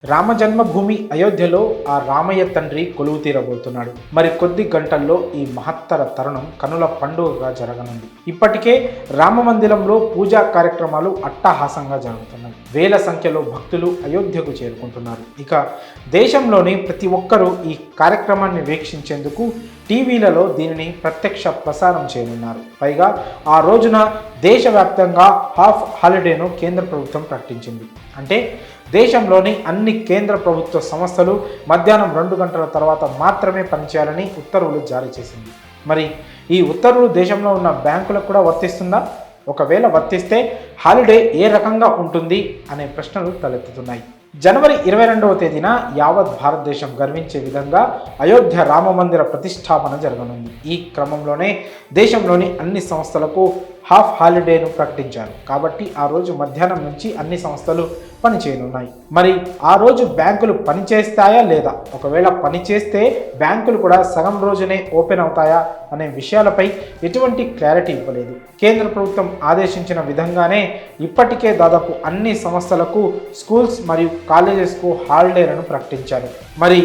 రామ జన్మభూమి అయోధ్యలో ఆ రామయ్య తండ్రి కొలువు తీరబోతున్నాడు. మరి కొద్ది గంటల్లో ఈ మహత్తర తరుణం కనుల పండుగగా జరగనుంది. ఇప్పటికే రామ మందిరంలో పూజా కార్యక్రమాలు అట్టహాసంగా జరుగుతున్నాయి. వేల సంఖ్యలో భక్తులు అయోధ్యకు చేరుకుంటున్నారు. ఇక దేశంలోని ప్రతి ఒక్కరూ ఈ కార్యక్రమాన్ని వీక్షించేందుకు టీవీలలో దీనిని ప్రత్యక్ష ప్రసారం చేయనున్నారు. పైగా ఆ రోజున దేశవ్యాప్తంగా హాఫ్ హాలిడేను కేంద్ర ప్రభుత్వం ప్రకటించింది. అంటే దేశంలోని అన్ని కేంద్ర ప్రభుత్వ సంస్థలు మధ్యాహ్నం 2 గంటల తర్వాత మాత్రమే పనిచేయాలని ఉత్తర్వులు జారీ చేసింది. మరి ఈ ఉత్తర్వులు దేశంలో ఉన్న బ్యాంకులకు కూడా వర్తిస్తుందా? ఒకవేళ వర్తిస్తే హాలిడే ఏ రకంగా ఉంటుంది అనే ప్రశ్నలు తలెత్తుతున్నాయి. జనవరి 22వ తేదీన యావత్ భారతదేశం గర్వించే విధంగా అయోధ్య రామ మందిర ప్రతిష్టాపన జరగనుంది. ఈ క్రమంలోనే దేశంలోని అన్ని సంస్థలకు హాఫ్ హాలిడేను ప్రకటించారు. కాబట్టి ఆ రోజు మధ్యాహ్నం నుంచి అన్ని సంస్థలు పనిచేయనున్నాయి. మరి ఆ రోజు బ్యాంకులు పనిచేస్తాయా లేదా? ఒకవేళ పనిచేస్తే బ్యాంకులు కూడా సగం రోజునే ఓపెన్ అవుతాయా అనే విషయాలపై ఎటువంటి క్లారిటీ ఇవ్వలేదు. కేంద్ర ప్రభుత్వం ఆదేశించిన విధంగానే ఇప్పటికే దాదాపు అన్ని సంస్థలకు, స్కూల్స్ మరియు కాలేజెస్కు హాలిడేలను ప్రకటించారు. మరి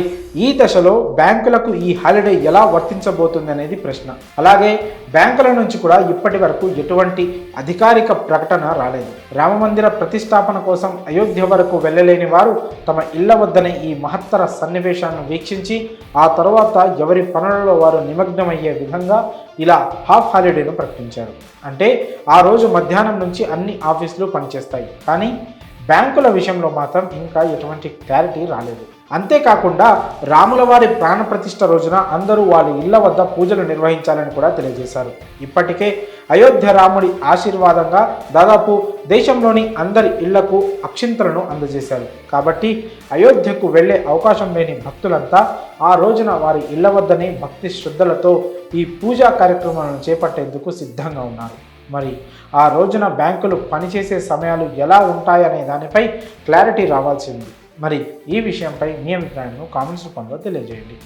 ఈ దశలో బ్యాంకులకు ఈ హాలిడే ఎలా వర్తించబోతుంది అనేది ప్రశ్న. అలాగే బ్యాంకుల నుంచి కూడా ఇప్పటి వరకు ఎటువంటి అధికారిక ప్రకటన రాలేదు. రామమందిర ప్రతిష్టాపన కోసం అయోధ్య వరకు వెళ్ళలేని వారు తమ ఇళ్ల వద్దనే ఈ మహత్తర సన్నివేశాలను వీక్షించి ఆ తర్వాత ఎవరి పనులలో వారు నిమగ్నమయ్యే విధంగా ఇలా హాఫ్ హాలిడేను ప్రకటించారు. అంటే ఆ రోజు మధ్యాహ్నం నుంచి అన్ని ఆఫీసులు పనిచేస్తాయి. కానీ బ్యాంకుల విషయంలో మాత్రం ఇంకా ఎటువంటి క్లారిటీ రాలేదు. అంతేకాకుండా రాముల వారి ప్రాణప్రతిష్ఠ రోజున అందరూ వాళ్ళ ఇళ్ల వద్ద పూజలు నిర్వహించాలని కూడా తెలియజేశారు. ఇప్పటికే అయోధ్య రాముడి ఆశీర్వాదంగా దాదాపు దేశంలోని అందరి ఇళ్లకు అక్షింతలను అందజేశారు. కాబట్టి అయోధ్యకు వెళ్లే అవకాశం లేని భక్తులంతా ఆ రోజున వారి ఇళ్ల వద్దనే భక్తి శ్రద్ధలతో ఈ పూజా కార్యక్రమాలను చేపట్టేందుకు సిద్ధంగా ఉన్నారు. మరి ఆ రోజున బ్యాంకులు పనిచేసే సమయాలు ఎలా ఉంటాయనే దానిపై క్లారిటీ రావాల్సి ఉంది. మరి ఈ విషయంపై మీ అభిప్రాయాలను కామెంట్స్ రూపంలో తెలియజేయండి.